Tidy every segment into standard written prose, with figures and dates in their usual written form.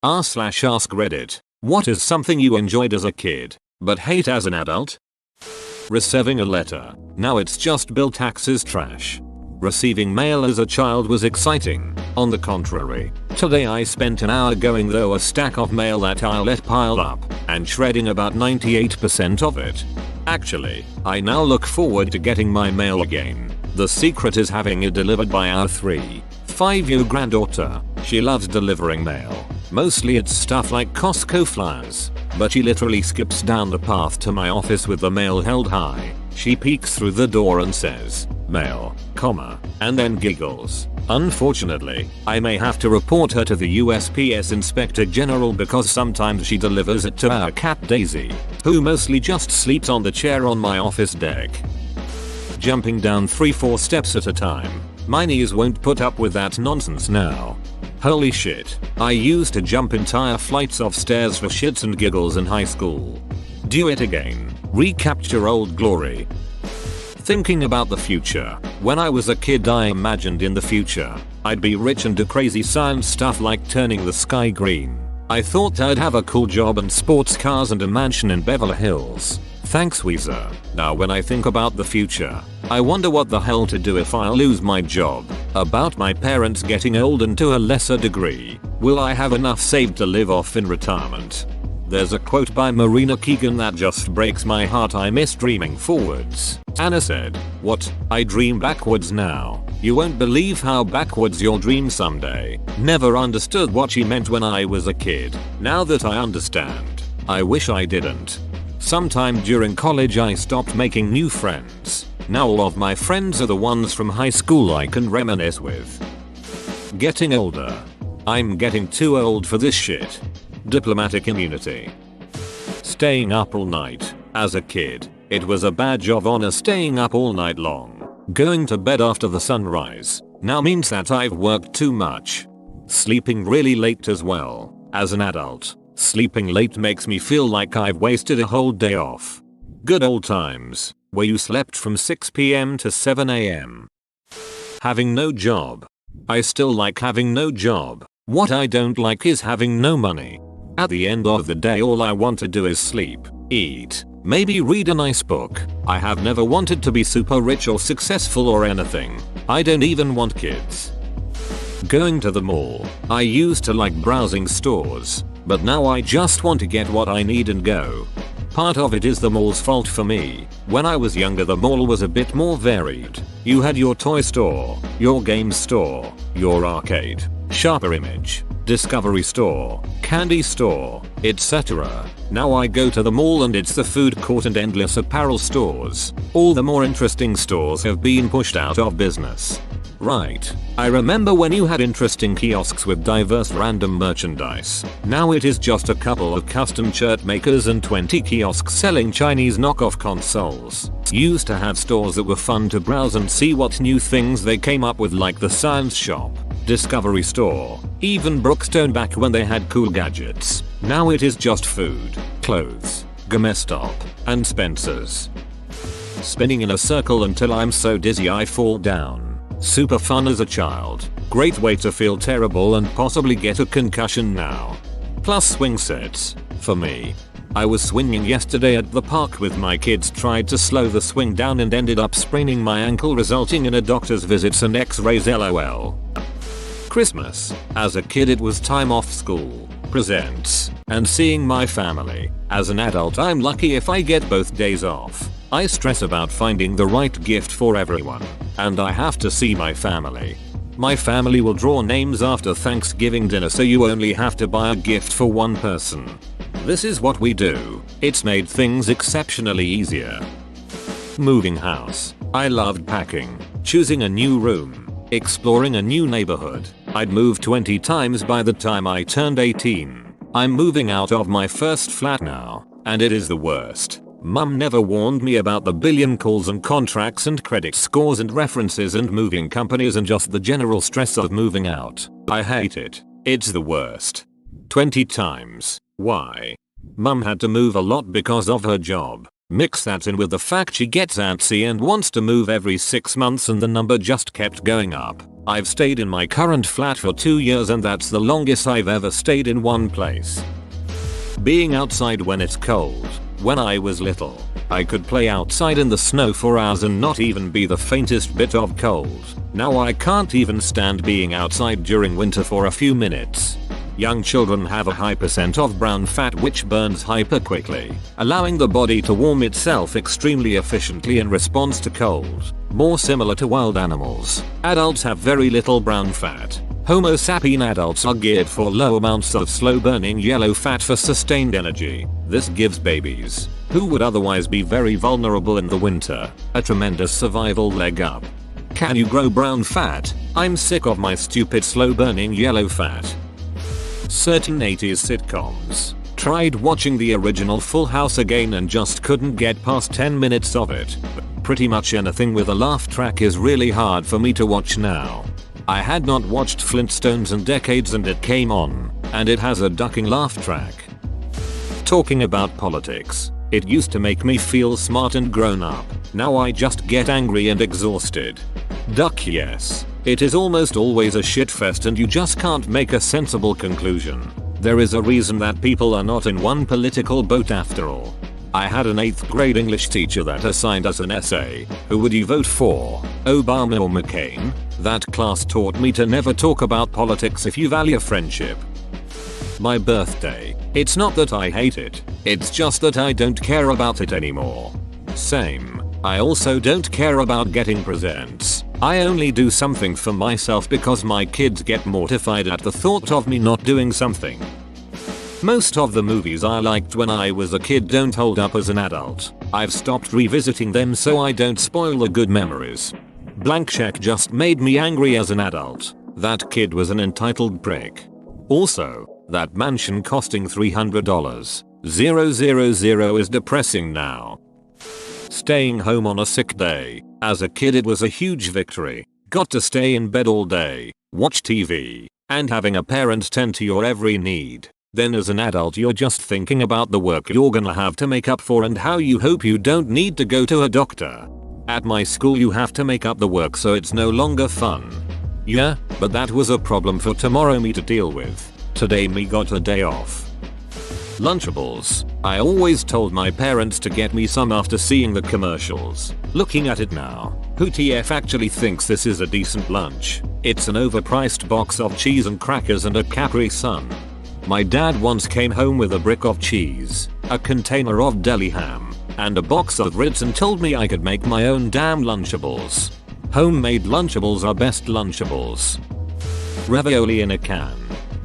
r/askreddit. What is something you enjoyed as a kid, but hate as an adult? Receiving a letter. Now it's just bill taxes trash. Receiving mail as a child was exciting. On the contrary, today I spent an hour going through a stack of mail that I let pile up and shredding about 98% of it. Actually, I now look forward to getting my mail again. The secret is having it delivered by our 3-5-year granddaughter. She loves delivering mail. Mostly it's stuff like Costco flyers, but she literally skips down the path to my office with the mail held high. She peeks through the door and says, "Mail, comma," and then giggles. Unfortunately, I may have to report her to the USPS Inspector General because sometimes she delivers it to our cat Daisy, who mostly just sleeps on the chair on my office deck. Jumping down 3-4 steps at a time. My knees won't put up with that nonsense now. Holy shit, I used to jump entire flights of stairs for shits and giggles in high school. Do it again. Recapture old glory. Thinking about the future. When I was a kid I imagined in the future I'd be rich and do crazy science stuff like turning the sky green. I thought I'd have a cool job and sports cars and a mansion in Beverly Hills. Thanks Weezer. Now when I think about the future, I wonder what the hell to do if I lose my job. About my parents getting old and to a lesser degree, will I have enough saved to live off in retirement? There's a quote by Marina Keegan that just breaks my heart. I miss dreaming forwards. Anna said, "What? I dream backwards now. You won't believe how backwards you'll dream someday." Never understood what she meant when I was a kid. Now that I understand, I wish I didn't. Sometime during college I stopped making new friends. Now all of my friends are the ones from high school I can reminisce with. Getting older. I'm getting too old for this shit. Diplomatic immunity. Staying up all night. As a kid, it was a badge of honor staying up all night long. Going to bed after the sunrise now means that I've worked too much. Sleeping really late as well. As an adult, sleeping late makes me feel like I've wasted a whole day off. Good old times, where you slept from 6 PM to 7 AM. Having no job. I still like having no job. What I don't like is having no money. At the end of the day all I want to do is sleep, eat, maybe read a nice book. I have never wanted to be super rich or successful or anything. I don't even want kids. Going to the mall. I used to like browsing stores, but now I just want to get what I need and go. Part of it is the mall's fault for me. When I was younger the mall was a bit more varied. You had your toy store, your game store, your arcade, Sharper Image, Discovery Store, Candy Store, etc. Now I go to the mall and it's the food court and endless apparel stores. All the more interesting stores have been pushed out of business. Right. I remember when you had interesting kiosks with diverse random merchandise. Now it is just a couple of custom shirt makers and 20 kiosks selling Chinese knockoff consoles. Used to have stores that were fun to browse and see what new things they came up with, like the Science Shop, Discovery Store, even Brookstone back when they had cool gadgets. Now it is just food, clothes, GameStop, and Spencer's. Spinning in a circle until I'm so dizzy I fall down. Super fun as a child. Great way to feel terrible and possibly get a concussion now. Plus swing sets. For me. I was swinging yesterday at the park with my kids, tried to slow the swing down and ended up spraining my ankle, resulting in a doctor's visits and x-rays. LOL. Christmas. As a kid it was time off school, presents, and seeing my family. As an adult I'm lucky if I get both days off. I stress about finding the right gift for everyone, and I have to see my family. My family will draw names after Thanksgiving dinner, so you only have to buy a gift for one person. This is what we do. It's made things exceptionally easier. Moving house. I loved packing, choosing a new room, exploring a new neighborhood. I'd moved 20 times by the time I turned 18. I'm moving out of my first flat now, and it is the worst. Mum never warned me about the billion calls and contracts and credit scores and references and moving companies and just the general stress of moving out. I hate it. It's the worst. 20 times. Why? Mum had to move a lot because of her job. Mix that in with the fact she gets antsy and wants to move every 6 months and the number just kept going up. I've stayed in my current flat for 2 years and that's the longest I've ever stayed in one place. Being outside when it's cold. When I was little, I could play outside in the snow for hours and not even be the faintest bit of cold. Now I can't even stand being outside during winter for a few minutes. Young children have a high percent of brown fat which burns hyper quickly, allowing the body to warm itself extremely efficiently in response to cold, more similar to wild animals. Adults have very little brown fat. Homo sapien adults are geared for low amounts of slow-burning yellow fat for sustained energy. This gives babies, who would otherwise be very vulnerable in the winter, a tremendous survival leg up. Can you grow brown fat? I'm sick of my stupid slow-burning yellow fat. Certain 80s sitcoms. Tried watching the original Full House again and just couldn't get past 10 minutes of it. Pretty much anything with a laugh track is really hard for me to watch now. I had not watched Flintstones in decades and it came on, and it has a ducking laugh track. Talking about politics. It used to make me feel smart and grown up. Now I just get angry and exhausted. Duck yes. It is almost always a shitfest and you just can't make a sensible conclusion. There is a reason that people are not in one political boat after all. I had an 8th grade English teacher that assigned us an essay. Who would you vote for, Obama or McCain? That class taught me to never talk about politics if you value friendship. My birthday. It's not that I hate it, it's just that I don't care about it anymore. Same. I also don't care about getting presents. I only do something for myself because my kids get mortified at the thought of me not doing something. Most of the movies I liked when I was a kid don't hold up as an adult. I've stopped revisiting them so I don't spoil the good memories. Blank Check just made me angry as an adult. That kid was an entitled prick. Also, that mansion costing $300,000 is depressing now. Staying home on a sick day. As a kid it was a huge victory. Got to stay in bed all day, watch TV, and having a parent tend to your every need. Then as an adult you're just thinking about the work you're gonna have to make up for and how you hope you don't need to go to a doctor. At my school you have to make up the work so it's no longer fun. Yeah, but that was a problem for tomorrow me to deal with. Today me got a day off. Lunchables. I always told my parents to get me some after seeing the commercials. Looking at it now, who TF actually thinks this is a decent lunch? It's an overpriced box of cheese and crackers and a Capri Sun. My dad once came home with a brick of cheese, a container of deli ham, and a box of Ritz and told me I could make my own damn Lunchables. Homemade Lunchables are best Lunchables. Ravioli in a can.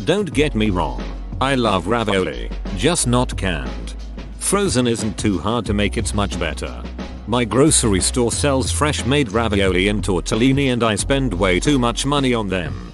Don't get me wrong. I love ravioli, just not canned. Frozen isn't too hard to make, it's much better. My grocery store sells fresh made ravioli and tortellini and I spend way too much money on them.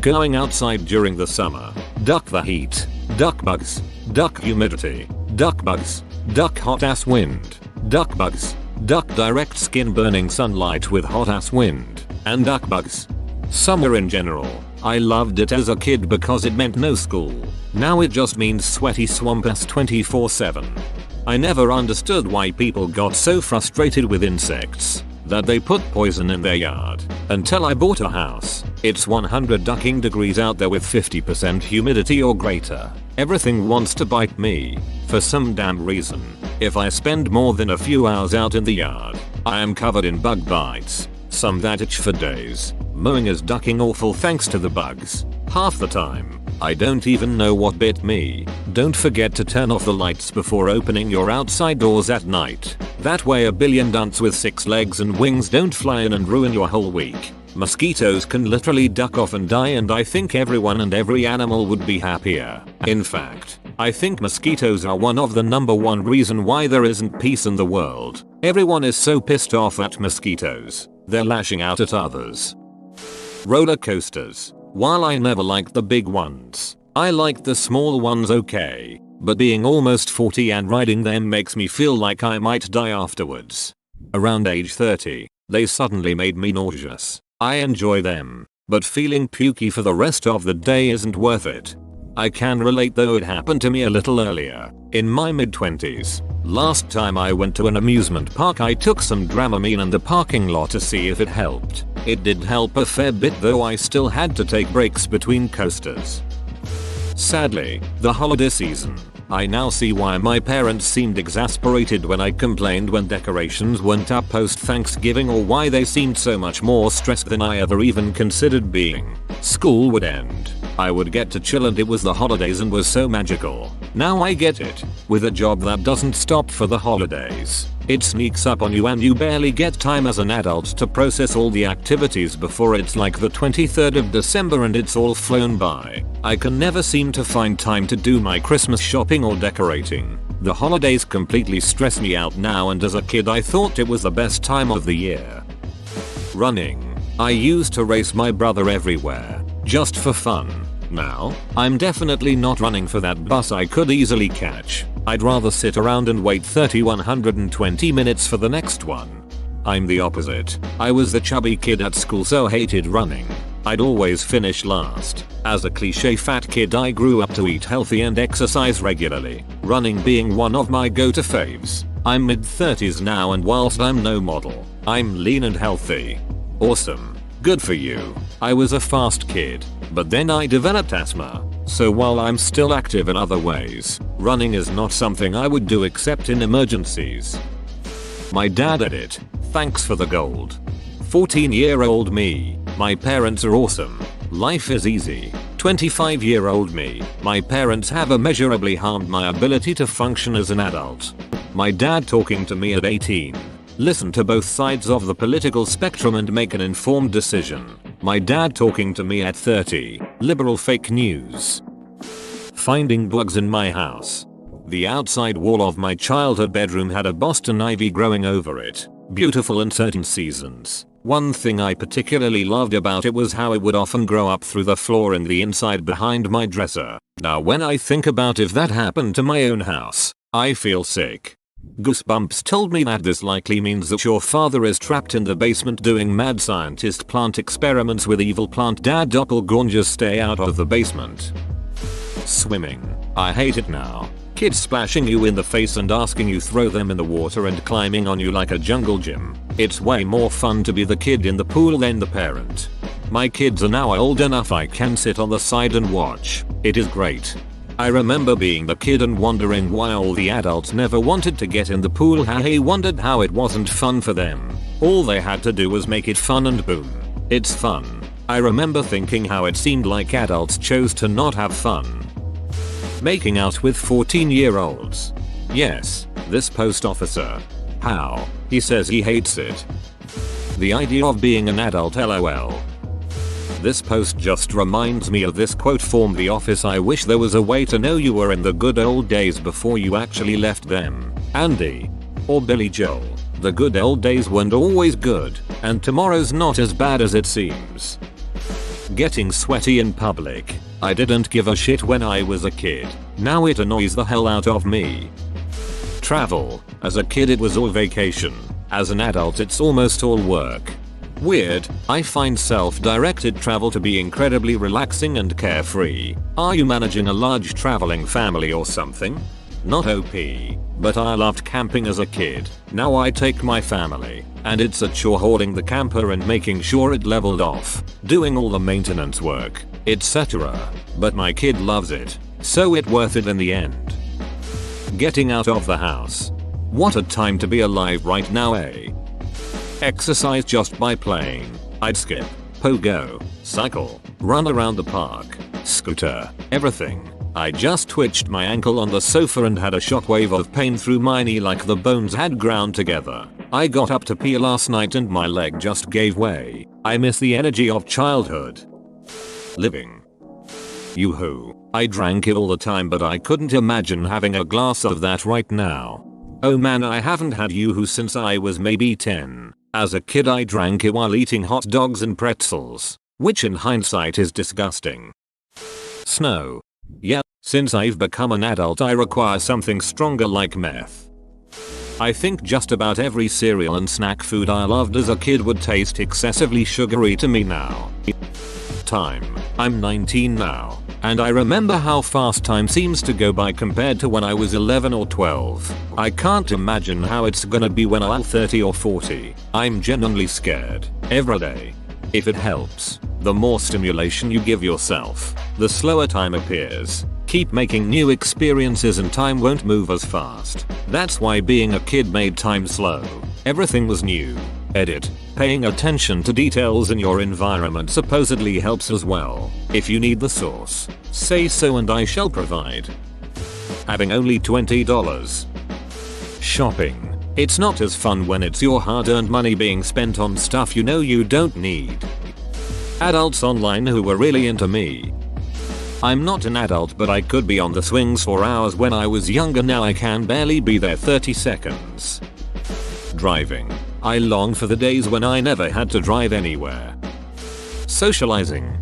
Going outside during the summer. Duck the heat. Duck bugs. Duck humidity. Duck bugs. Duck hot ass wind. Duck bugs. Duck direct skin burning sunlight with hot ass wind. And duck bugs. Summer in general. I loved it as a kid because it meant no school. Now it just means sweaty swamp ass 24/7. I never understood why people got so frustrated with insects that they put poison in their yard until I bought a house. It's 100 ducking degrees out there with 50% humidity or greater. Everything wants to bite me for some damn reason. If I spend more than a few hours out in the yard, I am covered in bug bites. Some that itch for days. Mowing is ducking awful thanks to the bugs. Half the time, I don't even know what bit me. Don't forget to turn off the lights before opening your outside doors at night. That way a billion dunts with 6 legs and wings don't fly in and ruin your whole week. Mosquitoes can literally duck off and die and I think everyone and every animal would be happier. In fact, I think mosquitoes are one of the #1 reason why there isn't peace in the world. Everyone is so pissed off at mosquitoes. They're lashing out at others. Roller coasters. While I never liked the big ones, I liked the small ones okay, but being almost 40 and riding them makes me feel like I might die afterwards. Around age 30, they suddenly made me nauseous. I enjoy them, but feeling pukey for the rest of the day isn't worth it. I can relate though it happened to me a little earlier, in my mid-20s. Last time I went to an amusement park I took some Dramamine in the parking lot to see if it helped. It did help a fair bit, though I still had to take breaks between coasters. Sadly, the holiday season, I now see why my parents seemed exasperated when I complained when decorations weren't up post Thanksgiving, or why they seemed so much more stressed than I ever even considered being. School would end, I would get to chill, and it was the holidays and was so magical. Now I get it. With a job that doesn't stop for the holidays, it sneaks up on you and you barely get time as an adult to process all the activities before it's like the 23rd of December and it's all flown by. I can never seem to find time to do my Christmas shopping or decorating. The holidays completely stress me out now, and as a kid I thought it was the best time of the year. Running. I used to race my brother everywhere, just for fun. Now, I'm definitely not running for that bus I could easily catch. I'd rather sit around and wait 120 minutes for the next one. I'm the opposite. I was the chubby kid at school, so hated running. I'd always finish last. As a cliche fat kid, I grew up to eat healthy and exercise regularly, running being one of my go-to faves. I'm mid-30s now, and whilst I'm no model, I'm lean and healthy. Awesome. Good for you. I was a fast kid, but then I developed asthma, so while I'm still active in other ways, running is not something I would do except in emergencies. My dad did it. Thanks for the gold. 14-year-old me. My parents are awesome. Life is easy. 25-year-old me. My parents have immeasurably harmed my ability to function as an adult. My dad talking to me at 18. Listen to both sides of the political spectrum and make an informed decision. My dad talking to me at 30. Liberal fake news. Finding bugs in my house. The outside wall of my childhood bedroom had a Boston ivy growing over it. Beautiful in certain seasons. One thing I particularly loved about it was how it would often grow up through the floor in the inside behind my dresser. Now when I think about if that happened to my own house, I feel sick. Goosebumps told me that this likely means that your father is trapped in the basement doing mad scientist plant experiments with evil plant dad doppelgangers. Stay out of the basement. Swimming. I hate it now. Kids splashing you in the face and asking you throw them in the water and climbing on you like a jungle gym. It's way more fun to be the kid in the pool than the parent. My kids are now old enough I can sit on the side and watch. It is great. I remember being the kid and wondering why all the adults never wanted to get in the pool. I wondered how it wasn't fun for them. All they had to do was make it fun and boom. It's fun. I remember thinking how it seemed like adults chose to not have fun. Making out with 14-year-olds. Yes, this post officer. How? He says he hates it. The idea of being an adult, lol. This post just reminds me of this quote from The Office: I wish there was a way to know you were in the good old days before you actually left them. Andy. Or Billy Joel. The good old days weren't always good, and tomorrow's not as bad as it seems. Getting sweaty in public. I didn't give a shit when I was a kid. Now it annoys the hell out of me. Travel. As a kid it was all vacation. As an adult it's almost all work. Weird. I find self-directed travel to be incredibly relaxing and carefree. Are you managing a large traveling family or something? Not OP. But I loved camping as a kid. Now I take my family, and it's a chore hauling the camper and making sure it leveled off, doing all the maintenance work, etc. But my kid loves it, so it's worth it in the end. Getting out of the house. What a time to be alive right now, eh? Exercise just by playing. I'd skip, pogo, cycle, run around the park, scooter, everything. I just twitched my ankle on the sofa and had a shockwave of pain through my knee like the bones had ground together. I got up to pee last night and my leg just gave way. I miss the energy of childhood. Living. Yoo-hoo. I drank it all the time, but I couldn't imagine having a glass of that right now. Oh man, I haven't had Yoo-hoo since I was maybe 10. As a kid I drank it while eating hot dogs and pretzels, which in hindsight is disgusting. Snow. Yeah, since I've become an adult I require something stronger like meth. I think just about every cereal and snack food I loved as a kid would taste excessively sugary to me now. Time. I'm 19 now, and I remember how fast time seems to go by compared to when I was 11 or 12. I can't imagine how it's gonna be when I'm 30 or 40. I'm genuinely scared. Every day. If it helps, the more stimulation you give yourself, the slower time appears. Keep making new experiences and time won't move as fast. That's why being a kid made time slow. Everything was new. Edit. Paying attention to details in your environment supposedly helps as well. If you need the source, say so and I shall provide. Having only $20. Shopping. It's not as fun when it's your hard-earned money being spent on stuff you know you don't need. Adults online who were really into me. I'm not an adult, but I could be on the swings for hours when I was younger. Now I can barely be there 30 seconds. Driving. I long for the days when I never had to drive anywhere. Socializing.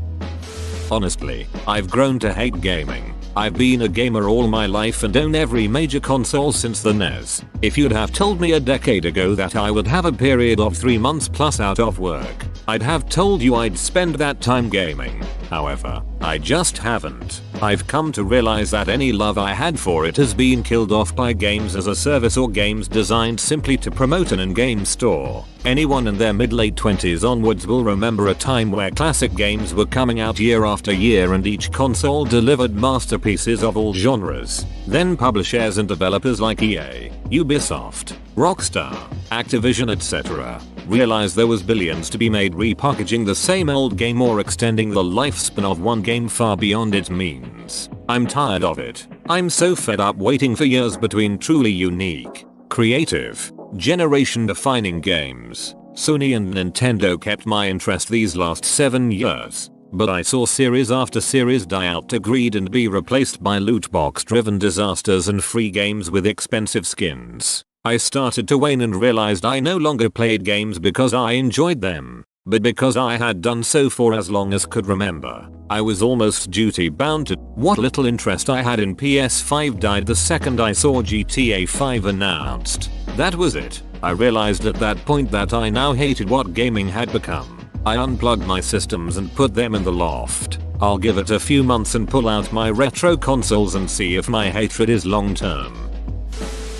Honestly, I've grown to hate gaming. I've been a gamer all my life and own every major console since the NES. If you'd have told me a decade ago that I would have a period of 3 months plus out of work, I'd have told you I'd spend that time gaming. However, I just haven't. I've come to realize that any love I had for it has been killed off by games as a service or games designed simply to promote an in-game store. Anyone in their mid-late 20s onwards will remember a time where classic games were coming out year after year and each console delivered masterpieces of all genres. Then publishers and developers like EA, Ubisoft, Rockstar, Activision etc. realized there was billions to be made repackaging the same old game or extending the lifespan of one game far beyond its means. I'm tired of it. I'm so fed up waiting for years between truly unique, creative, generation-defining games. Sony and Nintendo kept my interest these last 7 years, but I saw series after series die out to greed and be replaced by loot box-driven disasters and free games with expensive skins. I started to wane and realized I no longer played games because I enjoyed them, but because I had done so for as long as could remember. I was almost duty bound to. What little interest I had in PS5 died the second I saw GTA 5 announced. That was it. I realized at that point that I now hated what gaming had become. I unplugged my systems and put them in the loft. I'll give it a few months and pull out my retro consoles and see if my hatred is long term.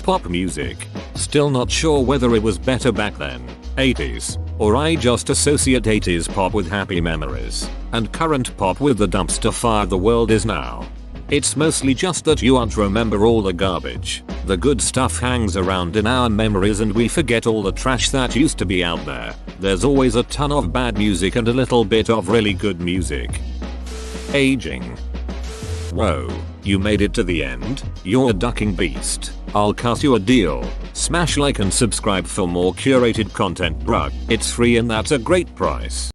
Pop music. Still not sure whether it was better back then, 80s, or I just associate 80s pop with happy memories, and current pop with the dumpster fire the world is now. It's mostly just that you aren't remember all the garbage. The good stuff hangs around in our memories and we forget all the trash that used to be out there. There's always a ton of bad music and a little bit of really good music. Aging. Whoa, you made it to the end? You're a ducking beast. I'll cut you a deal. Smash like and subscribe for more curated content, bruh. It's free and that's a great price.